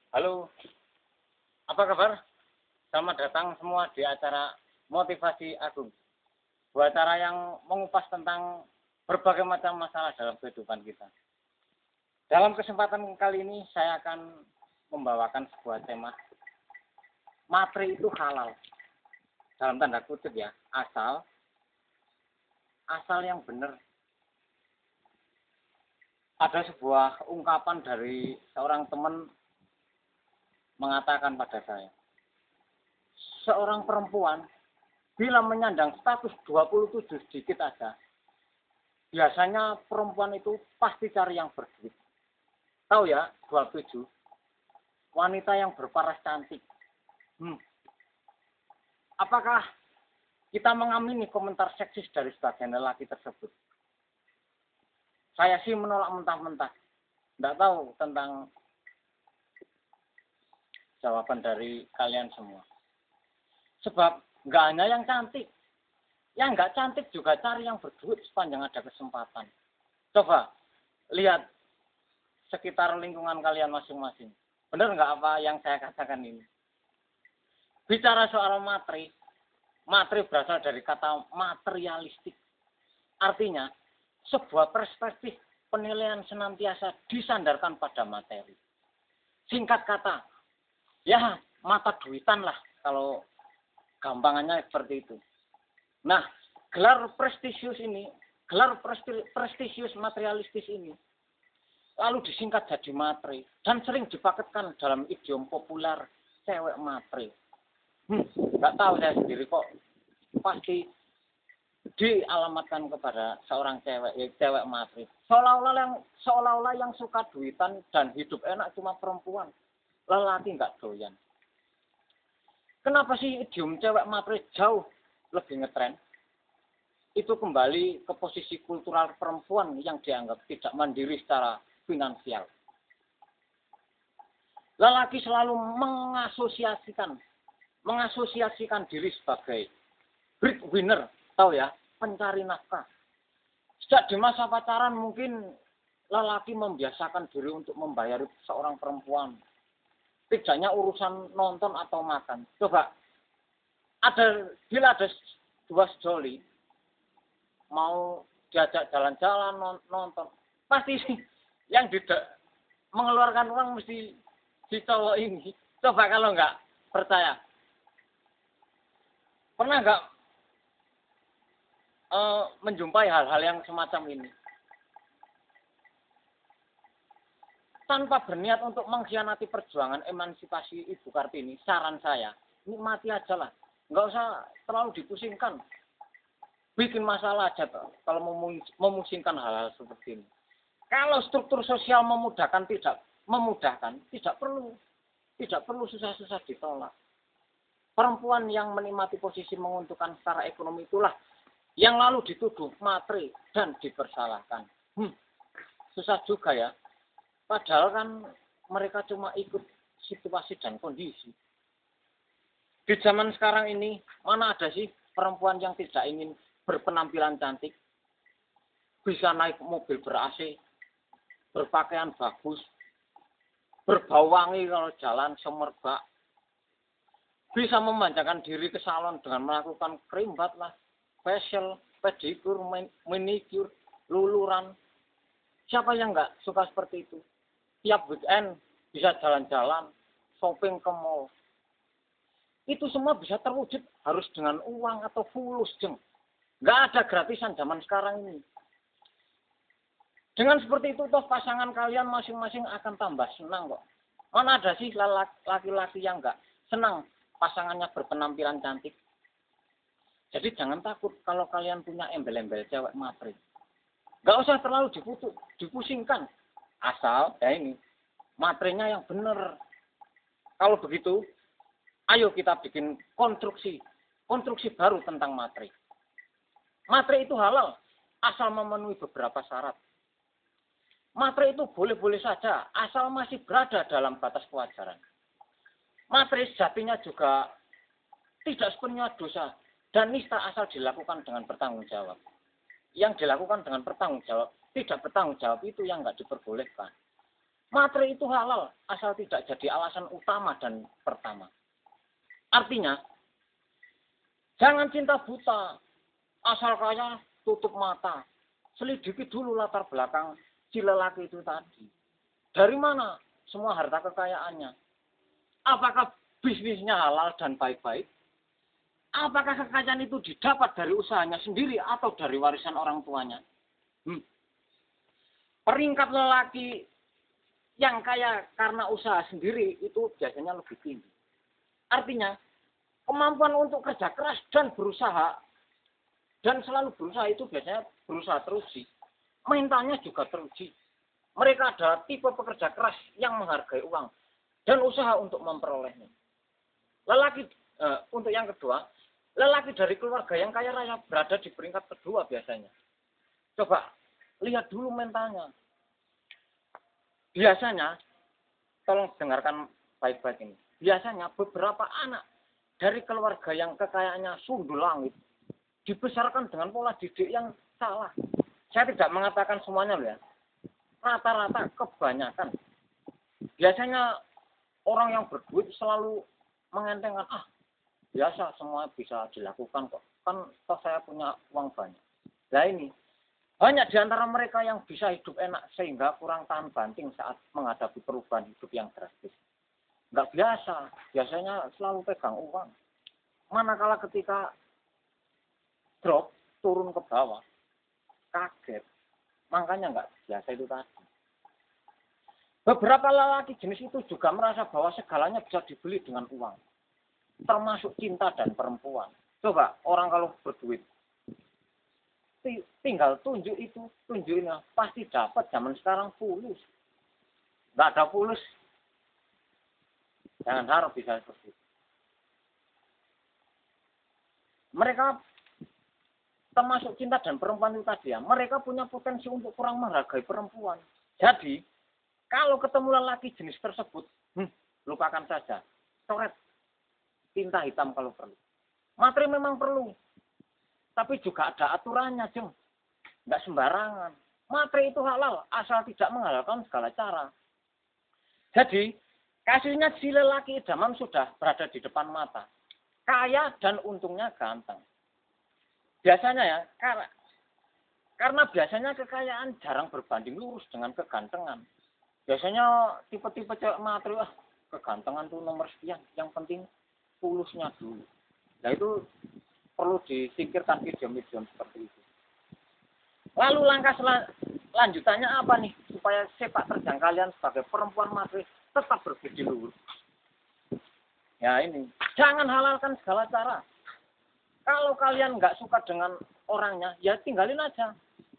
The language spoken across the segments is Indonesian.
Halo, apa kabar? Selamat datang semua di acara Motivasi Agung. Sebuah acara yang mengupas tentang berbagai macam masalah dalam kehidupan kita. Dalam kesempatan kali ini saya akan membawakan sebuah tema. Materi itu halal. Dalam tanda kutip ya, asal yang benar. Ada sebuah ungkapan dari seorang teman mengatakan pada saya, seorang perempuan bila menyandang status 27 sedikit aja, biasanya perempuan itu pasti cari yang berduit. Tahu ya, 27. Wanita yang berparas cantik. Apakah kita mengamini komentar seksis dari sebagian lelaki tersebut? Saya sih menolak mentah-mentah. Tidak tahu tentang jawaban dari kalian semua. Sebab nggak hanya yang cantik. Yang nggak cantik juga cari yang berduit sepanjang ada kesempatan. Coba lihat sekitar lingkungan kalian masing-masing. Benar nggak apa yang saya katakan ini? Bicara soal materi berasal dari kata materialistik. Artinya, sebuah perspektif penilaian senantiasa disandarkan pada materi. Singkat kata, ya mata duitan lah kalau gampangannya seperti itu. Nah, gelar prestisius materialistis ini lalu disingkat jadi materi dan sering dipaketkan dalam idiom populer cewek materi. Nggak tahu saya sendiri kok pasti dialamatkan kepada seorang cewek materi. Seolah-olah yang suka duitan dan hidup enak cuma perempuan. Lelaki nggak doyan. Kenapa sih idiom cewek materi jauh lebih ngetren? Itu kembali ke posisi kultural perempuan yang dianggap tidak mandiri secara finansial. Lelaki selalu mengasosiasikan diri sebagai breadwinner, tahu ya, pencari nafkah. Sejak di masa pacaran mungkin lelaki membiasakan diri untuk membayar seorang perempuan. Tidaknya urusan nonton atau makan. Coba, bila ada dua sejoli, mau diajak jalan-jalan, nonton, pasti sih yang tidak mengeluarkan uang mesti si cowok ini. Coba kalau nggak percaya. Pernah nggak menjumpai hal-hal yang semacam ini? Tanpa berniat untuk mengkhianati perjuangan emansipasi Ibu Kartini, saran saya, nikmati aja lah. Nggak usah terlalu dipusingkan. Bikin masalah aja kalau memusingkan hal-hal seperti ini. Kalau struktur sosial tidak perlu susah-susah ditolak. Perempuan yang menikmati posisi menguntungkan secara ekonomi itulah yang lalu dituduh materi dan dipersalahkan. Susah juga ya. Padahal kan mereka cuma ikut situasi dan kondisi. Di zaman sekarang ini, mana ada sih perempuan yang tidak ingin berpenampilan cantik, bisa naik mobil ber-AC, berpakaian bagus, berbau wangi kalau jalan semerbak, bisa memanjakan diri ke salon dengan melakukan krimbat lah, facial, pedicure, manicure, luluran. Siapa yang nggak suka seperti itu? Tiap weekend bisa jalan-jalan, shopping ke mall. Itu semua bisa terwujud harus dengan uang atau fulus, jeng. Nggak ada gratisan zaman sekarang ini. Dengan seperti itu, toh pasangan kalian masing-masing akan tambah senang kok. Mana ada sih laki-laki yang nggak senang pasangannya berpenampilan cantik? Jadi jangan takut kalau kalian punya embel-embel cewek materi. Nggak usah terlalu dipusingkan. Asal, ya ini, materinya yang benar. Kalau begitu, ayo kita bikin konstruksi baru tentang materi. Materi itu halal, asal memenuhi beberapa syarat. Materi itu boleh-boleh saja, asal masih berada dalam batas kewajaran. Materi sejatinya juga tidak sepenuhnya dosa, dan nista asal dilakukan dengan bertanggung jawab. Yang dilakukan dengan bertanggung jawab, tidak bertanggung jawab itu yang nggak diperbolehkan. Materi itu halal, asal tidak jadi alasan utama dan pertama. Artinya, jangan cinta buta, asal kaya tutup mata. Selidiki dulu latar belakang si lelaki itu tadi. Dari mana semua harta kekayaannya? Apakah bisnisnya halal dan baik-baik? Apakah kekayaan itu didapat dari usahanya sendiri atau dari warisan orang tuanya? Peringkat lelaki yang kaya karena usaha sendiri itu biasanya lebih tinggi. Artinya, kemampuan untuk kerja keras dan berusaha, dan selalu berusaha itu biasanya berusaha teruji. Mentalnya juga teruji. Mereka adalah tipe pekerja keras yang menghargai uang dan usaha untuk memperolehnya. Lelaki, untuk yang kedua, lelaki dari keluarga yang kaya raya berada di peringkat kedua biasanya. Coba, lihat dulu mentalnya. Biasanya, tolong dengarkan baik-baik ini. Biasanya beberapa anak dari keluarga yang kekayaannya sundul langit dibesarkan dengan pola didik yang salah. Saya tidak mengatakan semuanya loh ya. Rata-rata kebanyakan. Biasanya orang yang berduit selalu mengentengkan, biasa semua bisa dilakukan kok. Kan toh saya punya uang banyak. Nah ini, banyak di antara mereka yang bisa hidup enak sehingga kurang tahan banting saat menghadapi perubahan hidup yang drastis. Nggak biasa, biasanya selalu pegang uang. Manakala ketika drop, turun ke bawah, kaget. Makanya nggak biasa itu tadi. Beberapa lelaki jenis itu juga merasa bahwa segalanya bisa dibeli dengan uang. Termasuk cinta dan perempuan. Coba, orang kalau berduit, tinggal tunjukinnya pasti dapat. Zaman sekarang fulus, nggak ada fulus, jangan harap bisa seperti itu. Mereka termasuk cinta dan perempuan itu tadi ya, mereka punya potensi untuk kurang menghargai perempuan. Jadi kalau ketemu lelaki jenis tersebut, lupakan saja, coret tinta hitam kalau perlu. Materi memang perlu, tapi juga ada aturannya, Jeng. Nggak sembarangan. Materi itu halal, asal tidak menghalalkan segala cara. Jadi, kasusnya si lelaki idaman sudah berada di depan mata. Kaya dan untungnya ganteng. Biasanya ya, karena biasanya kekayaan jarang berbanding lurus dengan kegantengan. Biasanya tipe-tipe cewek materi, kegantengan tuh nomor sekian. Yang penting pulusnya dulu. Nah itu perlu disingkirkan idiom-idiom seperti itu. Lalu langkah lanjutannya apa nih supaya sepak terjang kalian sebagai perempuan materi tetap berbudi luhur? Ya ini, jangan halalkan segala cara. Kalau kalian nggak suka dengan orangnya, ya tinggalin aja.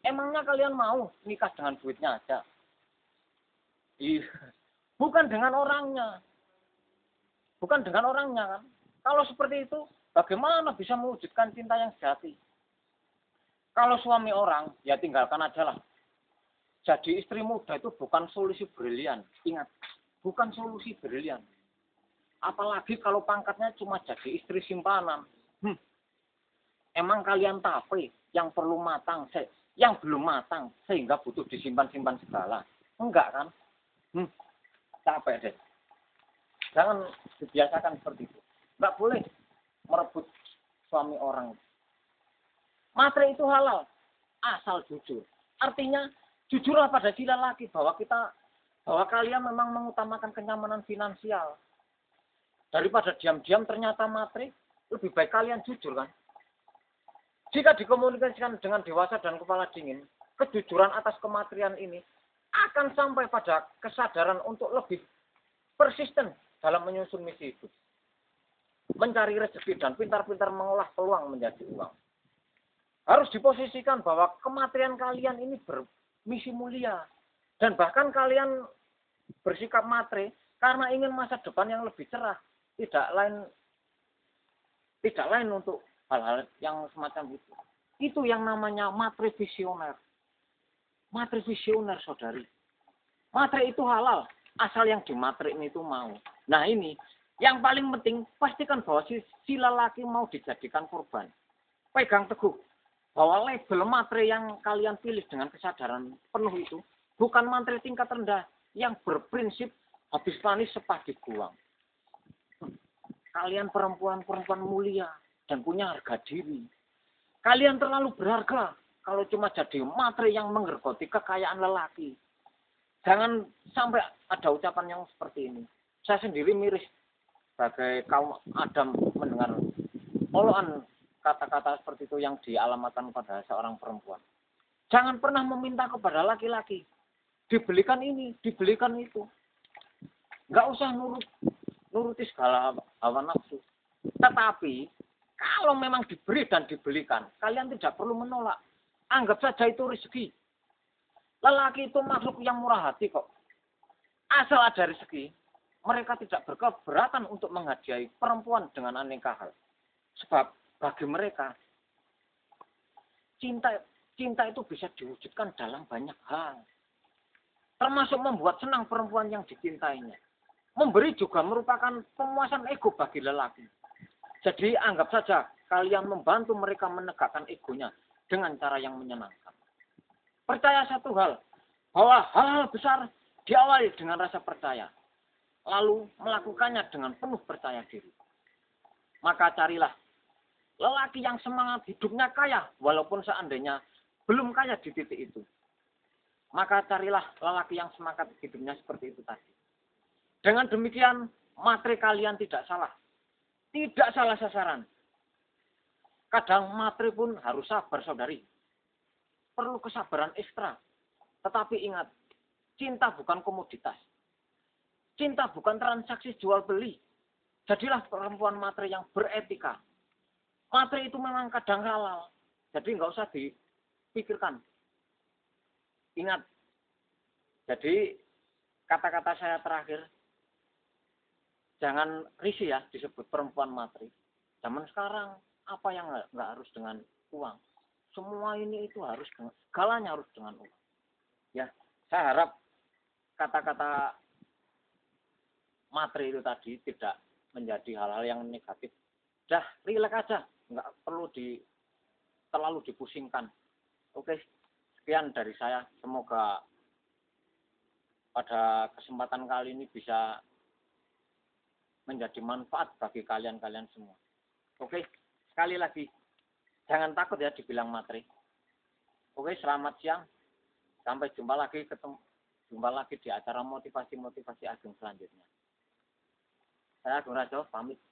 Emangnya kalian mau nikah dengan duitnya aja? Iya, bukan dengan orangnya. Bukan dengan orangnya kan. Kalau seperti itu, bagaimana bisa mewujudkan cinta yang sejati? Kalau suami orang, ya tinggalkan aja lah. Jadi istri muda itu bukan solusi brilian. Ingat, bukan solusi brilian. Apalagi kalau pangkatnya cuma jadi istri simpanan. Emang kalian tape yang perlu matang, yang belum matang, sehingga butuh disimpan-simpan segala? Enggak kan? Capek deh. Jangan dibiasakan seperti itu. Enggak boleh merebut suami orang. Materi itu halal, asal jujur. Artinya, jujurlah pada si lelaki bahwa kalian memang mengutamakan kenyamanan finansial. Daripada diam-diam ternyata materi, lebih baik kalian jujur kan. Jika dikomunikasikan dengan dewasa dan kepala dingin, kejujuran atas kematerian ini akan sampai pada kesadaran untuk lebih persisten dalam menyusun misi hidup. Mencari rezeki dan pintar-pintar mengolah peluang menjadi uang. Harus diposisikan bahwa kematerian kalian ini bermisi mulia. Dan bahkan kalian bersikap materi karena ingin masa depan yang lebih cerah. Tidak lain untuk hal-hal yang semacam itu. Itu yang namanya materi visioner. Materi visioner, saudari. Materi itu halal, asal yang dimateriin itu mau. Nah ini, yang paling penting, pastikan bahwa si lelaki mau dijadikan korban. Pegang teguh bahwa label materi yang kalian pilih dengan kesadaran penuh itu bukan materi tingkat rendah, yang berprinsip habis panis sepadi buang. Kalian perempuan-perempuan mulia dan punya harga diri. Kalian terlalu berharga kalau cuma jadi materi yang menggergoti kekayaan lelaki. Jangan sampai ada ucapan yang seperti ini. Saya sendiri miris sebagai kaum Adam mendengar olokan kata-kata seperti itu yang dialamatkan pada seorang perempuan. Jangan pernah meminta kepada laki-laki. Dibelikan ini, dibelikan itu. Nggak usah nuruti segala hawa nafsu. Tetapi, kalau memang diberi dan dibelikan, kalian tidak perlu menolak. Anggap saja itu rezeki. Lelaki itu makhluk yang murah hati kok. Asal ada rezeki, mereka tidak berkeberatan untuk menghadiahi perempuan dengan aneka hal. Sebab bagi mereka, cinta itu bisa diwujudkan dalam banyak hal. Termasuk membuat senang perempuan yang dicintainya. Memberi juga merupakan pemuasan ego bagi lelaki. Jadi anggap saja kalian membantu mereka menegakkan egonya dengan cara yang menyenangkan. Percaya satu hal, bahwa hal-hal besar diawali dengan rasa percaya. Lalu melakukannya dengan penuh percaya diri. Maka carilah lelaki yang semangat hidupnya kaya, walaupun seandainya belum kaya di titik itu. Maka carilah lelaki yang semangat hidupnya seperti itu tadi. Dengan demikian, materi kalian tidak salah. Tidak salah sasaran. Kadang materi pun harus sabar, saudari. Perlu kesabaran ekstra. Tetapi ingat, cinta bukan komoditas. Cinta bukan transaksi jual beli. Jadilah perempuan materi yang beretika. Materi itu memang kadang halal. Jadi nggak usah dipikirkan. Ingat. Jadi kata-kata saya terakhir. Jangan risih ya disebut perempuan materi. Zaman sekarang apa yang nggak harus dengan uang. Semua ini itu harus dengan, segalanya harus dengan uang. Ya, saya harap kata-kata materi itu tadi tidak menjadi hal-hal yang negatif. Dah, rileks aja, nggak perlu terlalu dipusingkan. Oke, sekian dari saya. Semoga pada kesempatan kali ini bisa menjadi manfaat bagi kalian-kalian semua. Oke, sekali lagi. Jangan takut ya dibilang materi. Oke, selamat siang. Sampai jumpa lagi di acara motivasi-motivasi Agung selanjutnya. Saya Agung Rajo, pamit.